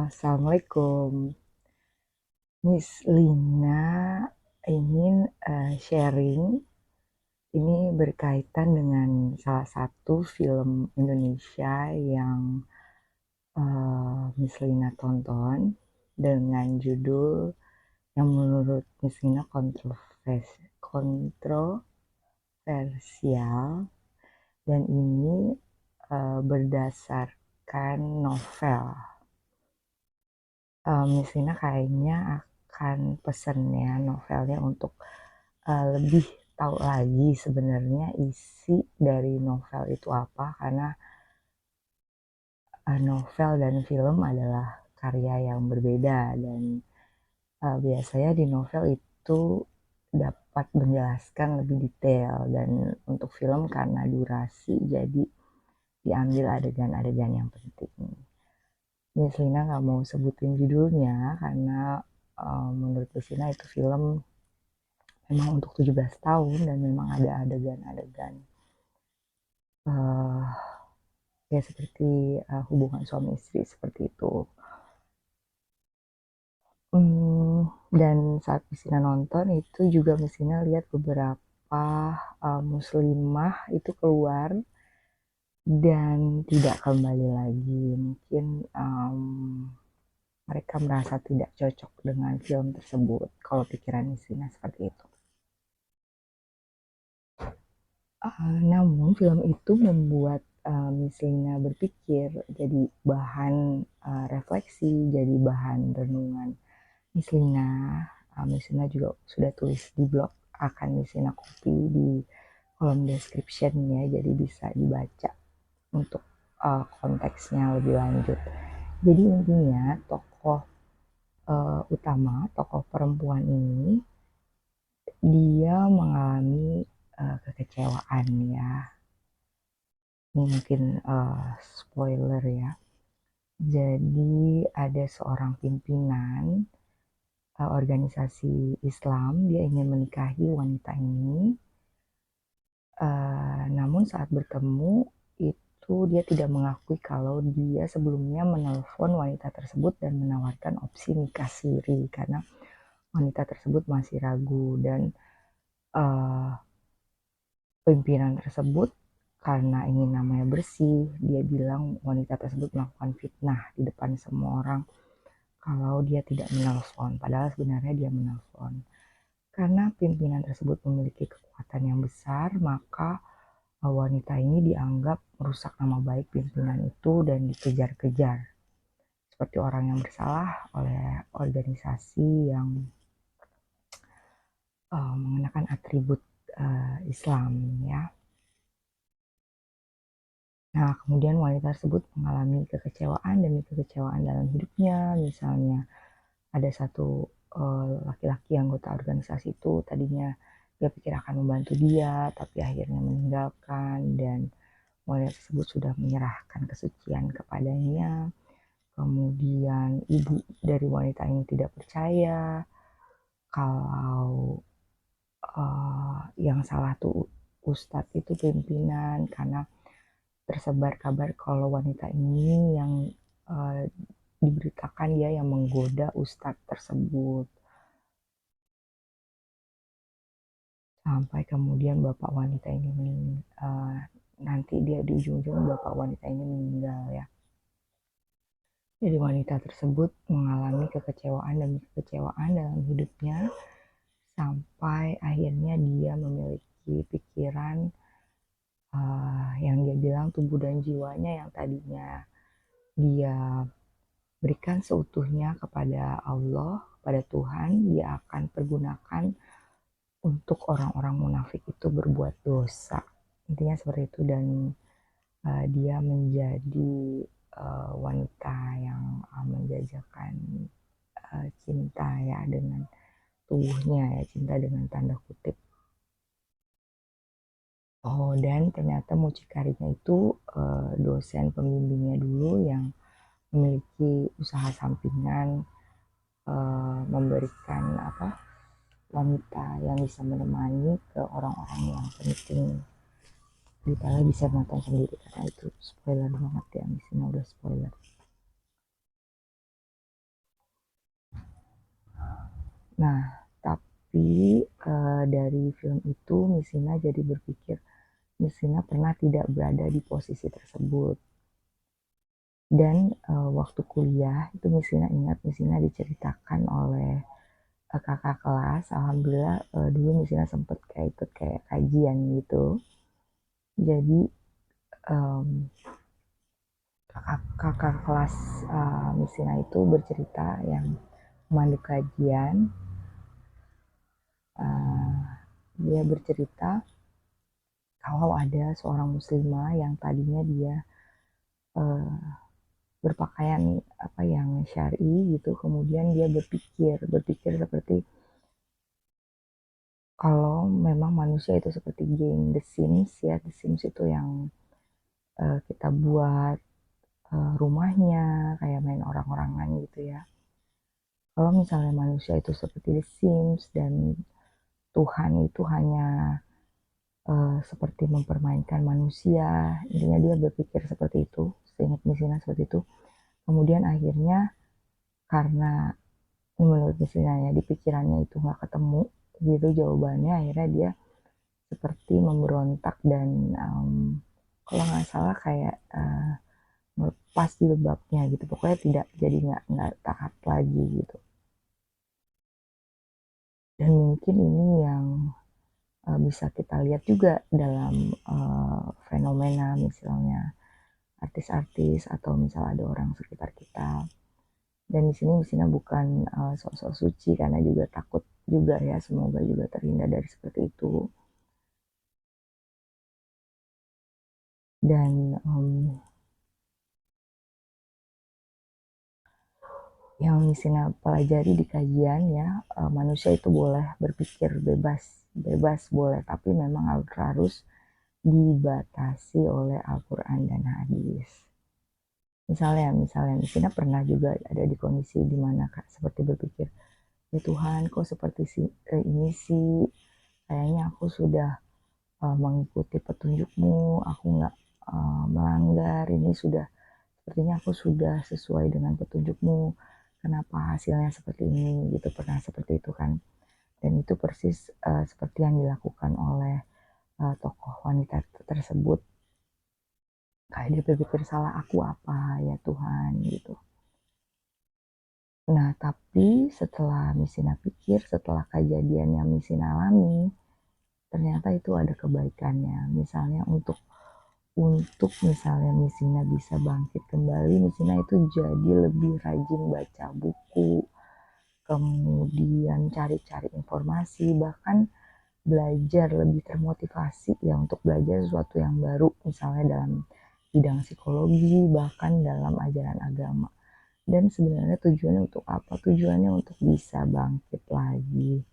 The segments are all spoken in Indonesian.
Assalamualaikum. Miss Lina ingin sharing, ini berkaitan dengan salah satu film Indonesia yang Miss Lina tonton dengan judul yang menurut Miss Lina kontroversial, dan ini berdasarkan novel. Miss Lina kayaknya akan pesen ya novelnya untuk lebih tahu lagi sebenarnya isi dari novel itu apa, karena novel dan film adalah karya yang berbeda, dan biasanya di novel itu dapat menjelaskan lebih detail, dan untuk film karena durasi jadi diambil adegan-adegan yang penting. Miss Lina nggak mau sebutin judulnya karena menurut Miss Lina itu film memang untuk 17 tahun dan memang ada adegan-adegan uh, ya seperti hubungan suami istri seperti itu. Dan saat Misina nonton itu juga Misina lihat beberapa muslimah itu keluar dan tidak kembali lagi. Mungkin mereka merasa tidak cocok dengan film tersebut. Kalau pikiran Misina seperti itu. Namun film itu membuat Miss Lina berpikir, jadi bahan refleksi, jadi bahan renungan Miss Lina. Miss Lina juga sudah tulis di blog, akan Miss Lina copy di kolom description ya, jadi bisa dibaca untuk konteksnya lebih lanjut. Jadi intinya tokoh utama, tokoh perempuan ini, dia mengalami kekecewaan ya. Ini mungkin spoiler ya. Jadi ada seorang pimpinan organisasi Islam, dia ingin menikahi wanita ini. Namun saat bertemu itu dia tidak mengakui kalau dia sebelumnya menelpon wanita tersebut dan menawarkan opsi nikah siri, karena wanita tersebut masih ragu. Dan pimpinan tersebut karena ingin namanya bersih, dia bilang wanita tersebut melakukan fitnah di depan semua orang kalau dia tidak menelpon, padahal sebenarnya dia menelpon. Karena pimpinan tersebut memiliki kekuatan yang besar, maka wanita ini dianggap merusak nama baik pimpinan itu dan dikejar-kejar seperti orang yang bersalah oleh organisasi yang mengenakan atribut Islam ya. Nah, kemudian wanita tersebut mengalami kekecewaan demi kekecewaan dalam hidupnya. Misalnya ada satu laki-laki anggota organisasi itu, tadinya dia pikir akan membantu dia, tapi akhirnya meninggalkan, dan wanita tersebut sudah menyerahkan kesucian kepadanya. Kemudian ibu dari wanita ini tidak percaya kalau yang salah tuh ustadz itu pimpinan, karena tersebar kabar kalau wanita ini yang diberitakan dia yang menggoda ustadz tersebut. Sampai kemudian bapak wanita ini nanti dia di ujung-ujung bapak wanita ini meninggal ya. Jadi wanita tersebut mengalami kekecewaan demi kekecewaan dalam hidupnya, sampai akhirnya dia memiliki pikiran yang dia bilang tubuh dan jiwanya yang tadinya dia berikan seutuhnya kepada Allah, kepada Tuhan, dia akan pergunakan untuk orang-orang munafik itu berbuat dosa. Intinya seperti itu, dan dia menjadi wanita yang menjajakan cinta ya dengan tubuhnya ya, cinta dengan tanda kutip. Dan ternyata mucikarinya itu dosen pembimbingnya dulu yang memiliki usaha sampingan, memberikan wanita yang bisa menemani ke orang-orang yang penting. Detailnya bisa nonton sendiri karena itu spoiler banget ya, misalnya udah spoiler. Nah, tapi dari film itu Mishina jadi berpikir, Mishina pernah tidak berada di posisi tersebut. Dan waktu kuliah itu Mishina ingat, Mishina diceritakan oleh kakak kelas. Alhamdulillah dulu Mishina sempet kayak ikut kayak kajian gitu. Jadi kakak kelas Mishina itu bercerita yang memandu kajian. Dia bercerita kalau ada seorang muslimah yang tadinya dia berpakaian apa yang syar'i gitu, kemudian dia berpikir seperti kalau memang manusia itu seperti game The Sims ya, The Sims itu yang kita buat rumahnya kayak main orang-orangan gitu ya. Kalau misalnya manusia itu seperti The Sims dan Tuhan itu hanya seperti mempermainkan manusia, intinya dia berpikir seperti itu, seingat Mishina seperti itu. Kemudian akhirnya karena menurut Mishina ya di pikirannya itu nggak ketemu gitu jawabannya, akhirnya dia seperti memberontak dan kalau nggak salah kayak melepas jilbabnya gitu, pokoknya tidak, jadi nggak taat lagi gitu. Dan mungkin ini yang bisa kita lihat juga dalam fenomena misalnya artis-artis atau misal ada orang sekitar kita. Dan di sini misalnya bukan sok-sok suci karena juga takut juga ya, semoga juga terhindar dari seperti itu. Dan yang misalnya pelajari di kajian ya, manusia itu boleh berpikir bebas, bebas boleh, tapi memang harus dibatasi oleh Al-Quran dan hadis. Misalnya Missina pernah juga ada di kondisi dimana kak seperti berpikir, ya Tuhan kok seperti ini sih, kayaknya aku sudah mengikuti petunjukmu, aku nggak melanggar, ini sudah sepertinya aku sudah sesuai dengan petunjukmu, kenapa hasilnya seperti ini gitu, pernah seperti itu kan. Dan itu persis seperti yang dilakukan oleh tokoh wanita tersebut, kayak dia berpikir salah aku apa ya Tuhan gitu. Nah tapi setelah Mishina pikir, setelah kejadian yang Mishina alami, ternyata itu ada kebaikannya. Misalnya untuk misalnya Mishina bisa bangkit kembali, Mishina itu jadi lebih rajin baca buku, kemudian cari-cari informasi, bahkan belajar lebih termotivasi ya untuk belajar sesuatu yang baru, misalnya dalam bidang psikologi, bahkan dalam ajaran agama. Dan sebenarnya tujuannya untuk apa? Tujuannya untuk bisa bangkit lagi.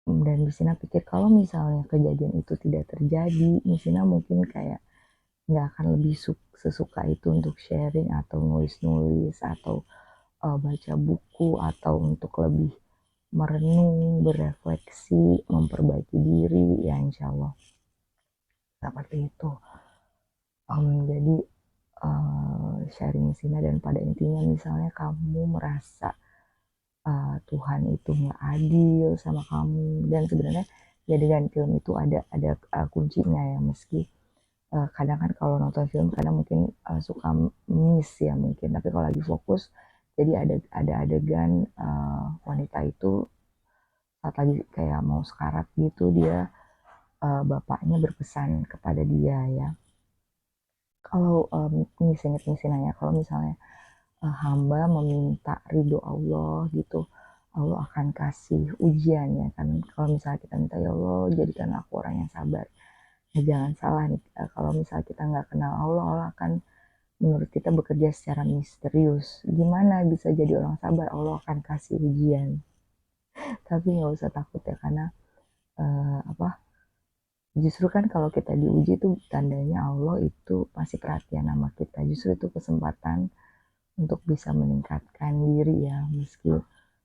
Dan Mishina pikir kalau misalnya kejadian itu tidak terjadi, Mishina mungkin kayak nggak akan lebih sesuka itu untuk sharing atau nulis-nulis atau baca buku atau untuk lebih merenung, berefleksi, memperbaiki diri ya insya Allah seperti itu. Jadi sharing Sina, dan pada intinya misalnya kamu merasa Tuhan itu nggak adil sama kamu, dan sebenarnya ya dengan film itu ada kuncinya ya, meski kadang kan kalau nonton film kadang mungkin suka miss ya mungkin, tapi kalau lagi fokus jadi ada adegan wanita itu saat lagi kayak mau sekarat gitu, dia bapaknya berpesan kepada dia ya, kalau misi nanya kalau misalnya hamba meminta ridho Allah gitu, Allah akan kasih ujian ya kan. Kalau misalnya kita minta ya Allah jadikan aku orang yang sabar, nah jangan salah nih, kalau misalnya kita nggak kenal Allah, Allah akan menurut kita bekerja secara misterius. Gimana bisa jadi orang sabar? Allah akan kasih ujian. Tapi nggak usah takut ya, karena apa? Justru kan kalau kita diuji itu tandanya Allah itu masih perhatian sama kita. Justru itu kesempatan untuk bisa meningkatkan diri ya. Meski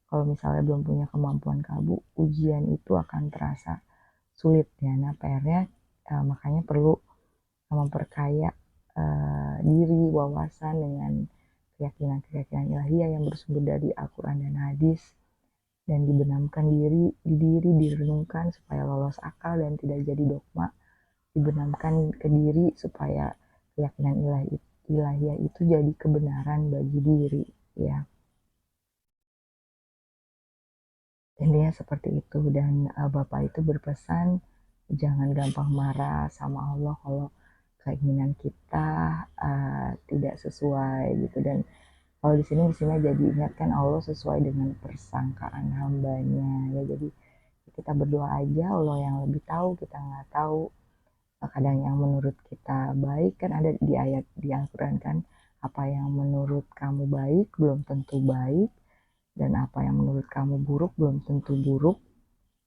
kalau misalnya belum punya kemampuan kabur, ujian itu akan terasa sulit ya. Nah PR-nya makanya perlu memperkaya diri, wawasan dengan keyakinan-keyakinan ilahiyah yang bersumber dari Al-Quran dan hadis, dan dibenamkan direnungkan supaya lolos akal dan tidak jadi dogma, dibenamkan ke diri supaya keyakinan ilahiyah itu jadi kebenaran bagi diri, ya. Intinya seperti itu. Dan Bapak itu berpesan jangan gampang marah sama Allah kalau keinginan kita tidak sesuai gitu. Dan kalau di sini mestinya jadi ingatkan Allah sesuai dengan persangkaan hambanya, ya. Jadi kita berdoa aja, Allah yang lebih tahu, kita nggak tahu. Kadang yang menurut kita baik, kan ada di ayat di Al-Quran kan, apa yang menurut kamu baik belum tentu baik, dan apa yang menurut kamu buruk belum tentu buruk.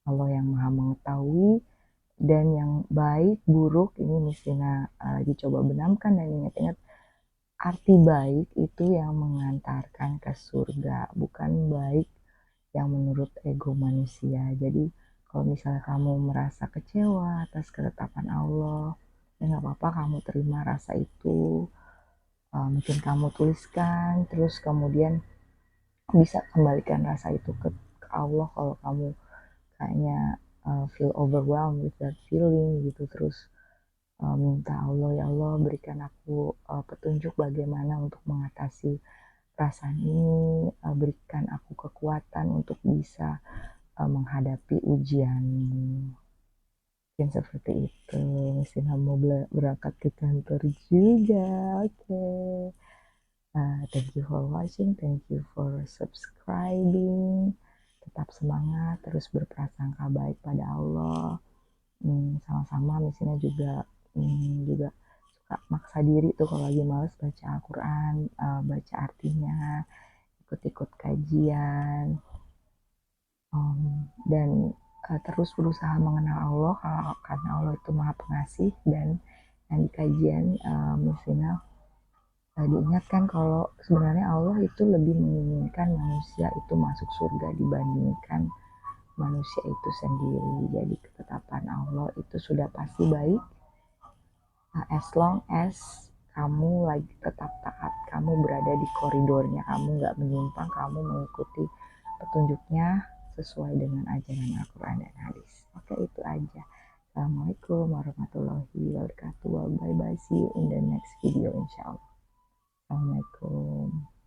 Allah yang maha mengetahui. Dan yang baik buruk ini mestinya dicoba benamkan dan ingat-ingat, arti baik itu yang mengantarkan ke surga, bukan baik yang menurut ego manusia. Jadi kalau misalnya kamu merasa kecewa atas ketetapan Allah, ya nggak apa-apa, kamu terima rasa itu. Mungkin kamu tuliskan, terus kemudian bisa kembalikan rasa itu ke Allah kalau kamu kayaknya feel overwhelmed with that feeling gitu. Terus minta Allah, ya Allah berikan aku petunjuk bagaimana untuk mengatasi perasaan ini, berikan aku kekuatan untuk bisa menghadapi ujianmu. Mungkin seperti itu. Mesti mau berangkat ke kantor juga. Oke. Thank you for watching, thank you for subscribing. Tetap semangat, terus berprasangka baik pada Allah. Sama-sama misalnya juga suka maksa diri tuh kalau lagi males baca Al-Quran, baca artinya, ikut-ikut kajian, dan terus berusaha mengenal Allah, karena Allah itu maha pengasih. Dan yang di kajian misalnya diingatkan kalau sebenarnya Allah itu lebih menginginkan manusia itu masuk surga dibandingkan manusia itu sendiri. Jadi ketetapan Allah itu sudah pasti baik, as long as kamu lagi tetap taat, kamu berada di koridornya, kamu nggak menyimpang, kamu mengikuti petunjuknya sesuai dengan ajaran Al-Quran dan hadis. Oke, itu aja. Assalamualaikum warahmatullahi wabarakatuh. Bye bye, see you in the next video, insya Allah. Assalamualaikum.